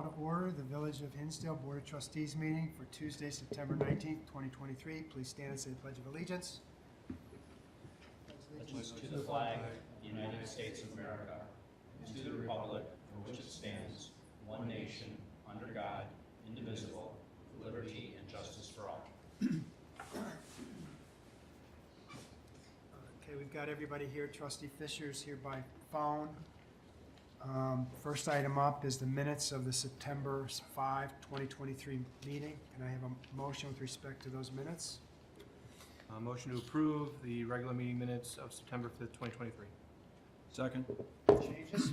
to order the Village of Hinsdale Board of Trustees meeting for Tuesday, September 19th, 2023. Please stand and say the Pledge of Allegiance. Allegiance to the flag of the United States of America, and to the republic for which it stands, one nation, under God, indivisible, with liberty and justice for all. Okay, we've got everybody here. Trustee Fisher's here by phone. First item up is the minutes of the September 5, 2023 meeting. Can I have a motion with respect to those minutes? Motion to approve the regular meeting minutes of September 5th, 2023. Second. Changes?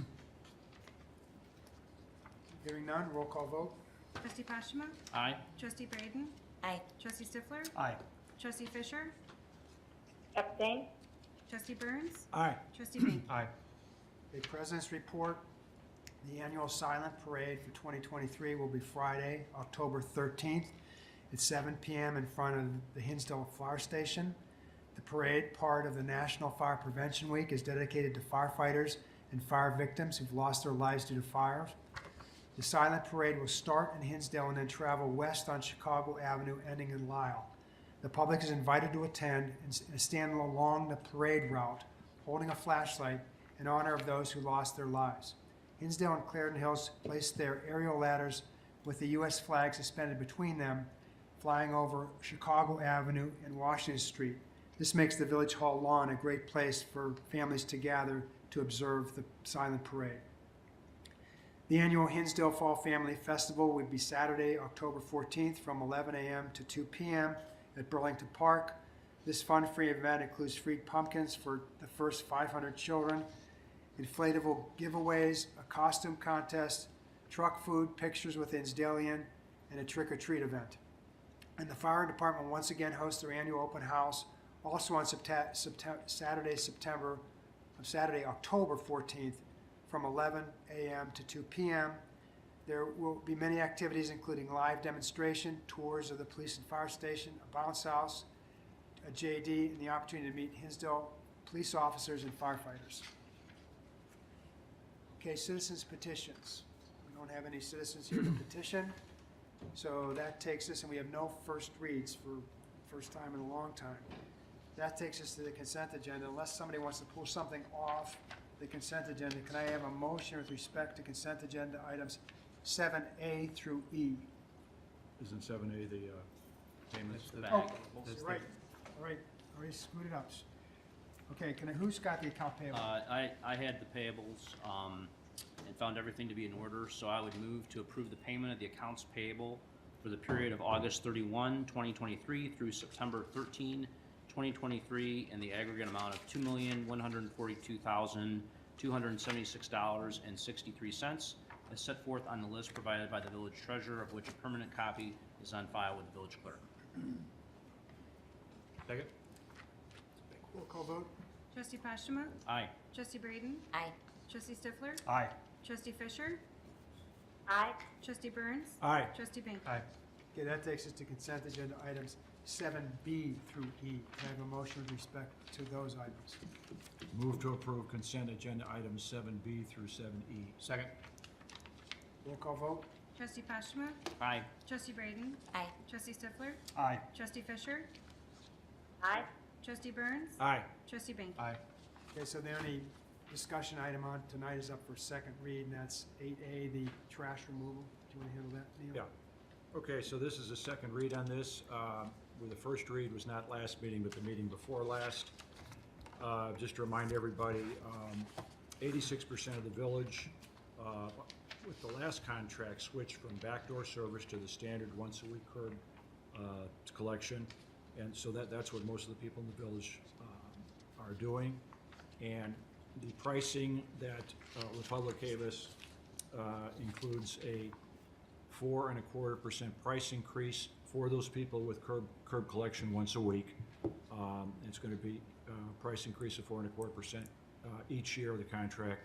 Hearing none, roll call vote. Trustee Postma? Aye. Trustee Braden? Aye. Trustee Stifler? Aye. Trustee Fisher? Abstain? Trustee Burns? Aye. Trustee Bank? Aye. The President's Report. The annual silent parade for 2023 will be Friday, October 13th at 7 p.m. in front of the Hinsdale Fire Station. The parade, part of the National Fire Prevention Week, is dedicated to firefighters and fire victims who've lost their lives due to fires. The silent parade will start in Hinsdale and then travel west on Chicago Avenue, ending in Lyle. The public is invited to attend and stand along the parade route, holding a flashlight in honor of those who lost their lives. Hinsdale and Clarendon Hills placed their aerial ladders with the U.S. flag suspended between them, flying over Chicago Avenue and Washington Street. This makes the Village Hall lawn a great place for families to gather to observe the silent parade. The annual Hinsdale Fall Family Festival would be Saturday, October 14th from 11 a.m. to 2 p.m. at Burlington Park. This fun-free event includes free pumpkins for the first 500 children, inflatable giveaways, a costume contest, truck food, pictures with Hinsdalean, and a trick-or-treat event. And the fire department once again hosts their annual open house, also on Saturday, October 14th, from 11 a.m. to 2 p.m. There will be many activities, including live demonstration, tours of the police and fire station, a bounce house, a JD, and the opportunity to meet Hinsdale police officers and firefighters. Okay, citizens petitions. We don't have any citizens here to petition, so that takes us, and we have no first reads for first time in a long time. That takes us to the consent agenda. Unless somebody wants to pull something off the consent agenda, can I have a motion with respect to consent agenda items 7A through E? Isn't 7A the payments? The Oh, bag. you're right. All right, already screwed it up. Okay, who's got the account payable? I had the payables and found everything to be in order, so I would move to approve the payment of the accounts payable for the period of August 31, 2023 through September 13, 2023 in the aggregate amount of $2,142,276.63 as set forth on the list provided by the village treasurer, of which a permanent copy is on file with the village clerk. Second. Roll call vote. Trustee Postma? Aye. Trustee Braden? Aye. Trustee Stifler? Aye. Trustee Fisher? Aye. Trustee Burns? Aye. Trustee Bank? Aye. Okay, that takes us to consent agenda items 7B through E. Can I have a motion with respect to those items? Move to approve consent agenda items 7B through 7E. Second. Roll call vote. Trustee Postma? Aye. Trustee Braden? Aye. Trustee Stifler? Aye. Trustee Fisher? Aye. Trustee Burns? Aye. Trustee Bank? Aye. Okay, so the only discussion item on tonight is up for second read, and that's 8A, the trash removal. Do you want to handle that, Neil? Yeah. Okay, so this is a second read on this. Where the first read was not last meeting, but the meeting before last. Just to remind everybody, 86% of the village, with the last contract, switched from backdoor service to the standard once-a-week curb collection. And so that's what most of the people in the village are doing. And the pricing that Republic gave us includes a 4.25% price increase for those people with curb collection once a week. It's going to be a price increase of 4.25% each year of the contract.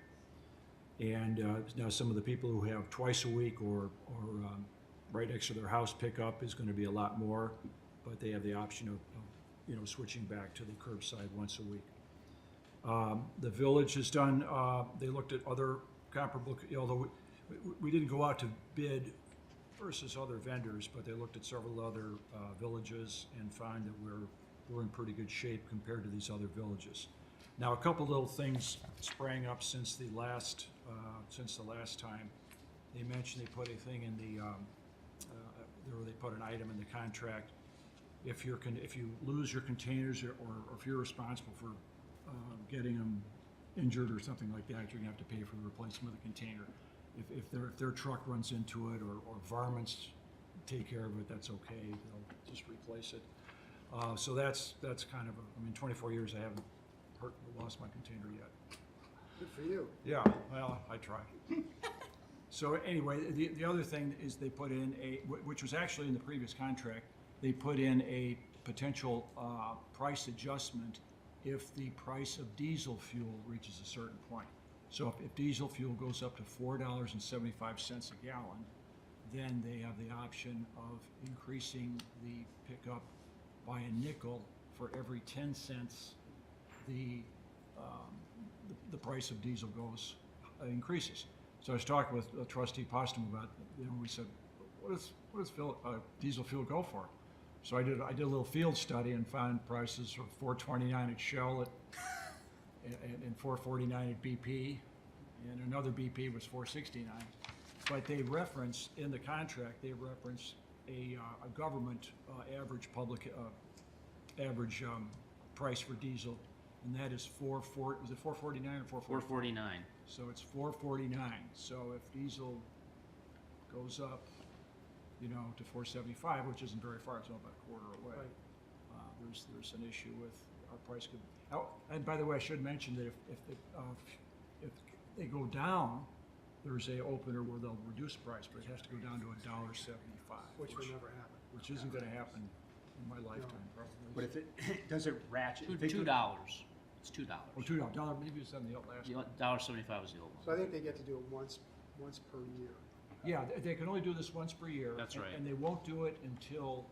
And now some of the people who have twice a week or right next to their house pickup is going to be a lot more, but they have the option of switching back to the curbside once a week. The village has done, they looked at other comparable, although we didn't go out to bid versus other vendors, but they looked at several other villages and found that we're in pretty good shape compared to these other villages. Now, a couple little things sprang up since the last time. They mentioned they put a thing in they put an item in the contract. If you lose your containers or if you're responsible for getting them injured or something like that, you're gonna have to pay for the replacement of the container. If their truck runs into it or varmints take care of it, that's okay. They'll just replace it. So that's kind of 24 years I haven't lost my container yet. Good for you. Yeah, well, I try. So anyway, the other thing is they put in which was actually in the previous contract, they put in a potential price adjustment if the price of diesel fuel reaches a certain point. So if diesel fuel goes up to $4.75 a gallon, then they have the option of increasing the pickup by a nickel for every 10 cents the price of diesel increases. So I was talking with Trustee Postum about, we said, what does diesel fuel go for? So I did a little field study and found prices of $4.29 at Shell and $4.49 at BP, and another BP was $4.69. But they reference in the contract, they reference a government average average price for diesel, and that is was it $4.49 or $4.49? $4.49. So it's $4.49. So if diesel goes up, to $4.75, which isn't very far, it's only about a quarter away. Right. There's an issue with our price. And by the way, I should mention that if they go down, there's a opener where they'll reduce price, but it has to go down to $1.75, Which will never happen. which isn't going to happen in my lifetime, probably. But if it, does it ratchet? $2. if they do- It's $2. Oh, $2, maybe it's on the last. $1.75 was the old one. So I think they get to do it once per year. Yeah, they can only do this once per year. That's right. And they won't do it until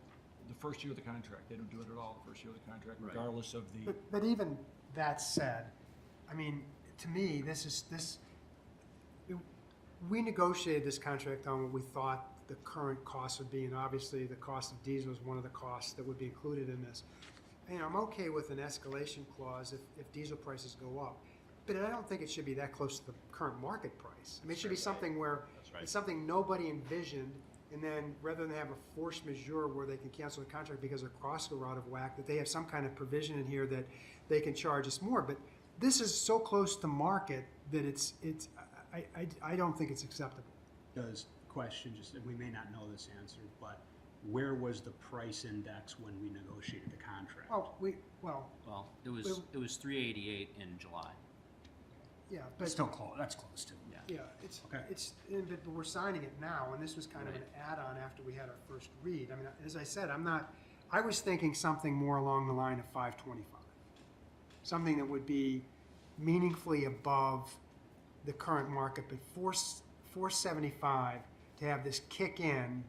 the first year of the contract. They don't do it at all the first year of the contract, Right. regardless of the. But even that said, to me, we negotiated this contract on what we thought the current cost would be, and obviously the cost of diesel is one of the costs that would be included in this. I'm okay with an escalation clause if diesel prices go up, but I don't think it should be that close to the current market price. It should be something where That's right. it's something nobody envisioned, and then rather than have a force majeure where they can cancel the contract because their costs are out of whack, that they have some kind of provision in here that they can charge us more. But this is so close to market that I don't think it's acceptable. Does, question, just, we may not know this answer, but where was the price index when we negotiated the contract? Well, Well, it was $3.88 in July. yeah, but Still close, that's close too. yeah, Okay. but we're signing it now, and this was kind of an add-on after we had our first read. As I said, I was thinking something more along the line of 525. Something that would be meaningfully above the current market, but 475 to have this kick in,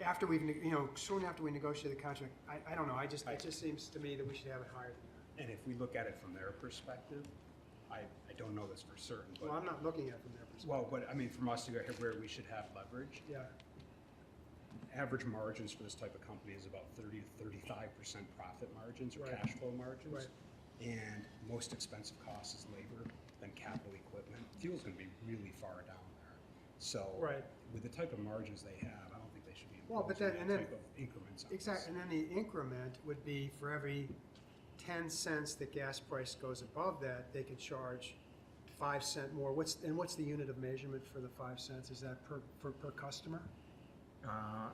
after soon after we negotiate the contract. I don't know, it just seems to me that we should have it higher than that. And if we look at it from their perspective, I don't know this for certain, but. Well, I'm not looking at it from their perspective. Well, but from us to go where we should have leverage, Yeah, average margins for this type of company is about 30 to 35% profit margins or Right. cash flow margins. Right. And most expensive cost is labor, then capital equipment. Fuel's gonna be really far down there. So. Right. With the type of margins they have, I don't think they should be Well, but imposing then- and that then- type of increments on us. exactly, and then the increment would be for every 10 cents the gas price goes above that, they can charge 5 cents more. What's the unit of measurement for the 5 cents? Is that per customer?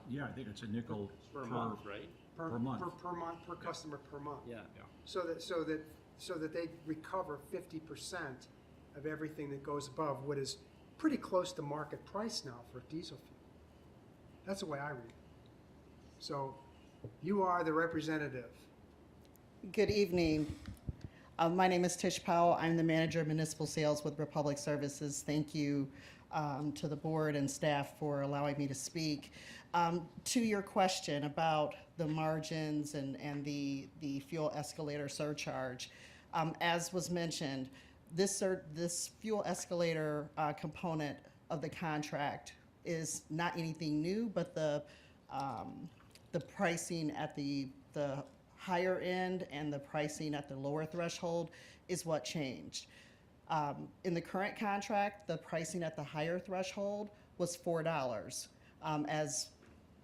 Yeah, I think it's a nickel Per month, right? Per month. Per month, per customer per month. Yeah. So that they recover 50% of everything that goes above what is pretty close to market price now for diesel fuel. That's the way I read it. So you are the representative. Good evening. My name is Tish Powell. I'm the manager of municipal sales with Republic Services. Thank you to the board and staff for allowing me to speak. To your question about the margins and the fuel escalator surcharge, as was mentioned, this fuel escalator component of the contract is not anything new, but the pricing at the higher end and the pricing at the lower threshold is what changed. In the current contract, the pricing at the higher threshold was $4. As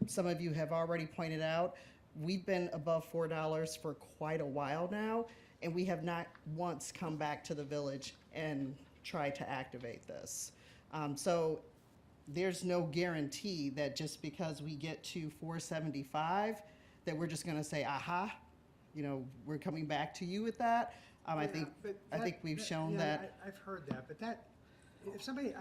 some of you have already pointed out, we've been above $4 for quite a while now, and we have not once come back to the village and tried to activate this. So there's no guarantee that just because we get to $4.75, that we're just gonna say, aha, you know, we're coming back to you with that. I think we've shown that. I've heard that, but that, if somebody,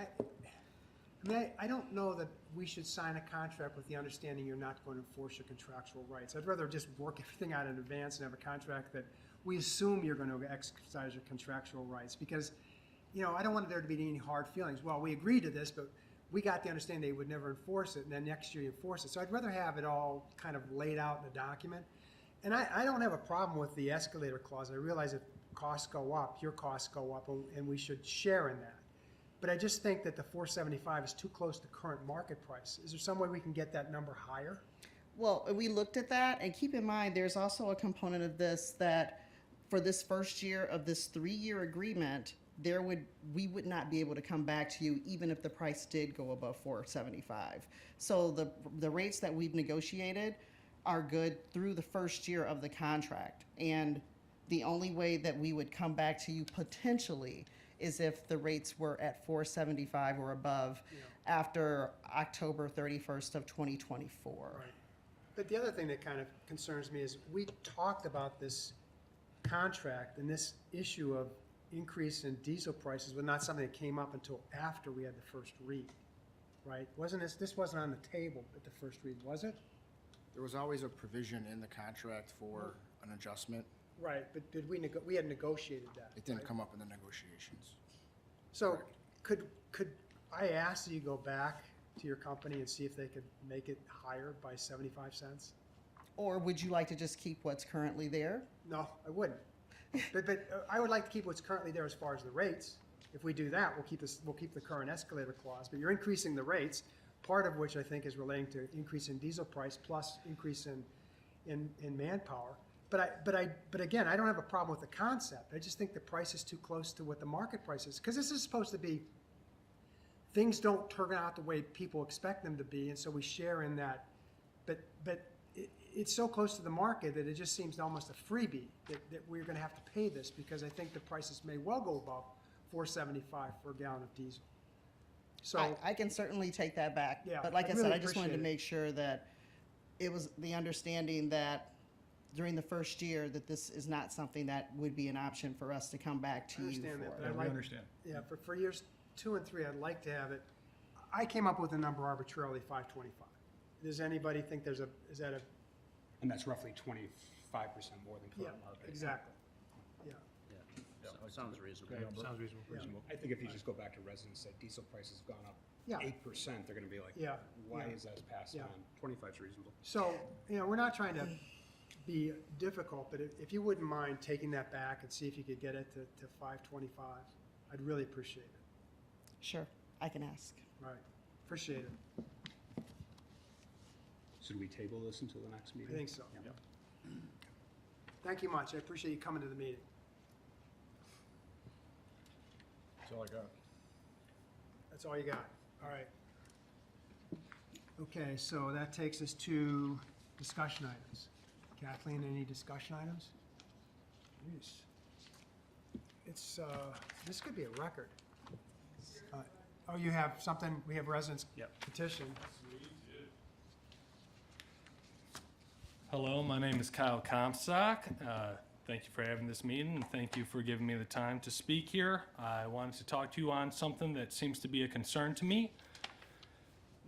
I don't know that we should sign a contract with the understanding you're not going to enforce your contractual rights. I'd rather just work everything out in advance and have a contract that we assume you're going to exercise your contractual rights, because, you know, I don't want there to be any hard feelings. Well, we agreed to this, but we got the understanding they would never enforce it, and then next year you enforce it. So I'd rather have it all kind of laid out in a document. And I don't have a problem with the escalator clause. I realize if costs go up, your costs go up, and we should share in that. But I just think that the $4.75 is too close to current market price. Is there some way we can get that number higher? Well, we looked at that, and keep in mind, there's also a component of this that for this first year of this 3-year agreement, we would not be able to come back to you even if the price did go above $4.75. So the rates that we've negotiated are good through the first year of the contract. And the only way that we would come back to you potentially is if the rates were at $4.75 or above after October 31st of 2024. Right. But the other thing that kind of concerns me is we talked about this contract and this issue of increase in diesel prices was not something that came up until after we had the first read, right? This wasn't on the table at the first read, was it? There was always a provision in the contract for an adjustment. Right, but did we had negotiated that? It didn't right? come up in the negotiations. So could I ask that you go back to your company and see if they could make it higher by 75 cents? Or would you like to just keep what's currently there? No, I wouldn't. But I would like to keep what's currently there as far as the rates. If we do that, we'll keep the current escalator clause. But you're increasing the rates, part of which I think is relating to increase in diesel price plus increase in manpower. But again, I don't have a problem with the concept. I just think the price is too close to what the market price is. Because this is supposed to be, things don't turn out the way people expect them to be, and so we share in that. But it's so close to the market that it just seems almost a freebie that we're going to have to pay this, because I think the prices may well go above $4.75 for a gallon of diesel. So I can certainly take that back. Yeah, But like I'd I said, really I just wanted to appreciate it. make sure that it was the understanding that during the first year that this is not something that would be an option for us to come back to I you understand that, for. but I'd We like, understand. yeah, for years 2 and 3, I'd like to have it. I came up with a number arbitrarily, 525. Does anybody think is that a, And that's roughly 25% more than yeah, current market. exactly. Yeah, Yeah, sounds reasonable. Sounds reasonable. Yeah. I think if you just go back to residents, that diesel prices have gone up Yeah. 8%, they're gonna be like, Yeah, why yeah. is that passed Yeah. on? 25 is reasonable. so, we're not trying to be difficult, but if you wouldn't mind taking that back and see if you could get it to 525, I'd really appreciate it. Sure, I can ask. Right, appreciate it. Should we table this until the next I meeting? think so. Yep. Thank you much. I appreciate you coming to the meeting. That's all I got. That's all you got. All right. Okay, so that takes us to discussion items. Kathleen, any discussion items? Jeez. It's, this could be a record. Oh, you have something, we have residents Yep. petition. Hello, my name is Kyle Comstock. Thank you for having this meeting, and thank you for giving me the time to speak here. I wanted to talk to you on something that seems to be a concern to me.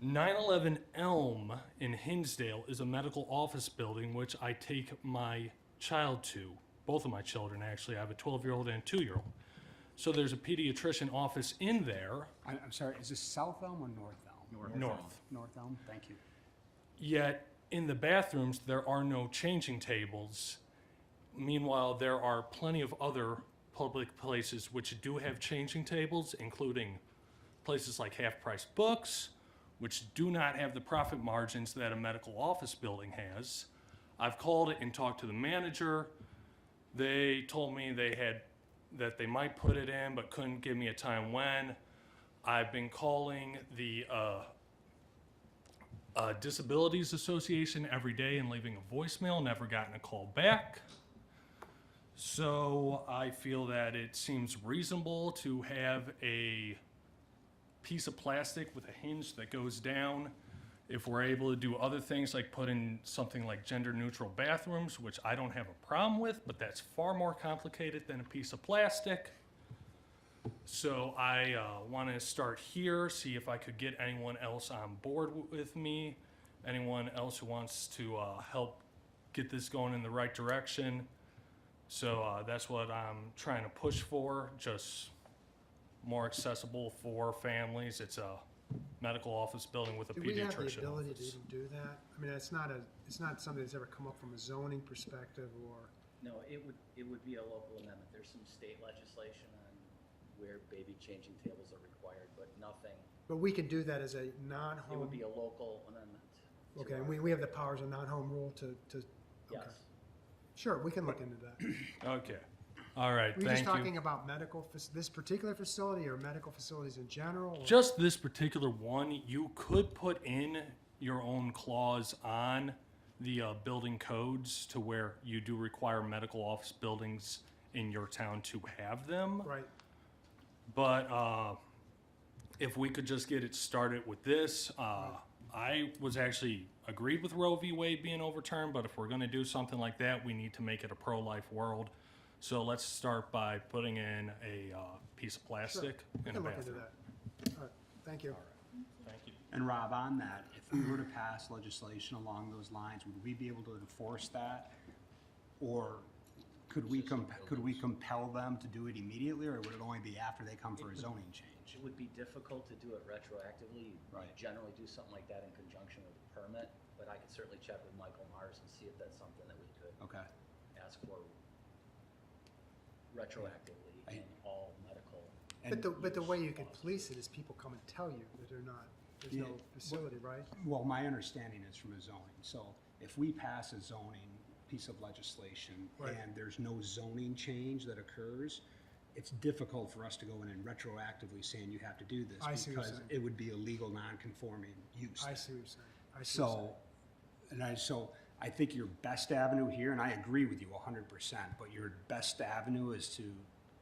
911 Elm in Hinsdale is a medical office building which I take my child to, both of my children actually. I have a 12-year-old and a 2-year-old. So there's a pediatrician office in there, I'm sorry, is this South Elm or North Elm? north. North Elm, thank you. Yet in the bathrooms, there are no changing tables. Meanwhile, there are plenty of other public places which do have changing tables, including places like Half Price Books, which do not have the profit margins that a medical office building has. I've called and talked to the manager. They told me that they might put it in, but couldn't give me a time when. I've been calling the Disabilities Association every day and leaving a voicemail, never gotten a call back. So I feel that it seems reasonable to have a piece of plastic with a hinge that goes down. If we're able to do other things like put in something like gender neutral bathrooms, which I don't have a problem with, but that's far more complicated than a piece of plastic. So I want to start here, see if I could get anyone else on board with me, anyone else who wants to help get this going in the right direction. So that's what I'm trying to push for, just more accessible for families. It's a medical office building with a Do we have the pediatrician ability to office. even do that? I mean, it's not something that's ever come up from a zoning perspective or, No, it would be a local amendment. There's some state legislation on where baby changing tables are required, but nothing, but we can do that as a it non-home. would be a local amendment. to Okay, our- and we have the powers of non-home rule to, okay. Yes. Sure, we can look into that. Okay, all right, Were you just thank you. talking about this particular facility or medical facilities in general? or- Just this particular one, you could put in your own clause on the building codes to where you do require medical office buildings in your town to have them. Right, But if we could just get it started with this, I was actually agreed with Roe v. Wade being overturned, but if we're gonna do something like that, we need to make it a pro-life world. So let's start by putting in a piece of sure, plastic we in a can look into bathroom. that. All right, thank you. Thank you. And Rob, on that, if we were to pass legislation along those lines, would we be able to enforce that? Or could we compel them to do it immediately, or would it only be after they come for a zoning change? It would be difficult to do it retroactively. You Right. generally do something like that in conjunction with a permit, but I could certainly check with Michael Mars and see if that's something that we could Okay. ask for retroactively I- in all medical. But the way you can police it is people come and tell you that there's no Yeah, facility, right? Well, my understanding is from a zoning, so if we pass a zoning piece of legislation Right. and there's no zoning change that occurs, it's difficult for us to go in and retroactively saying you have to do this. I see what you're Because saying. it would be a legal non-conforming use. I see what you're saying. I see what you're saying. So I think your best avenue here, and I agree with you 100%, but your best avenue is to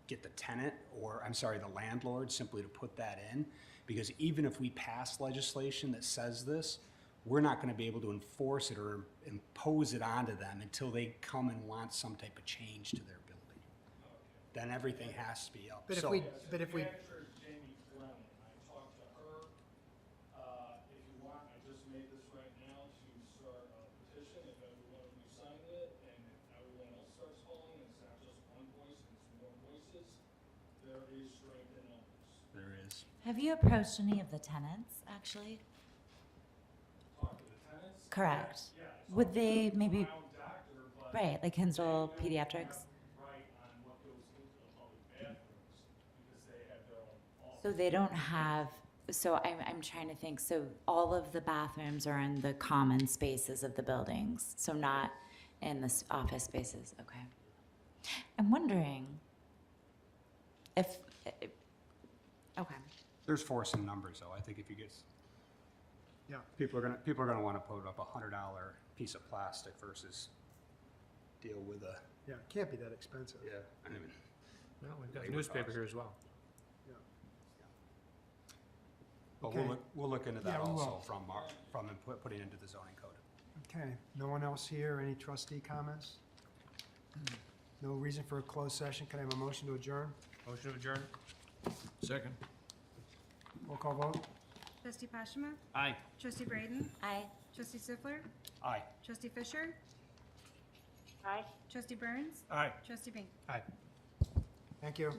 get the tenant, or, I'm sorry, the landlord, simply to put that in. Because even if we pass legislation that says this, we're not gonna be able to enforce it or impose it onto them until they come and want some type of change to their building. Then everything has to be up. But if So- we, Manager Jamie Glenn, I talked to her. If you want, I just made this right now to start a petition, if everyone of you sign it, and if everyone else starts calling, it's not just one voice, it's more voices, there is strength in numbers. There is. Have you approached any of the tenants, actually? Talk to the tenants? Correct. Yeah, I Would they maybe, my own doctor, but right, like Hinsdale Pediatrics? right on what goes into the public bathrooms, because they have their own office. So they don't have, so I'm trying to think, so all of the bathrooms are in the common spaces of the buildings, so not in the office spaces, okay. I'm wondering if, okay. There's force in numbers, though. I think if you get, yeah, people are gonna wanna put up $100 piece of plastic versus deal with a, yeah, it can't be that expensive. I mean, No, we've got Labor newspaper costs. here as well. but Okay. we'll look into that Yeah, we also will. from putting into the zoning code. Okay, no one else here? Any trustee comments? No reason for a closed session. Can I have a motion to adjourn? Motion to adjourn? Second. Roll call vote? Trustee Pashima? Aye. Trustee Braden? Aye. Trustee Siffler? Aye. Trustee Fisher? Aye. Trustee Burns? Aye. Trustee Bink? Thank you.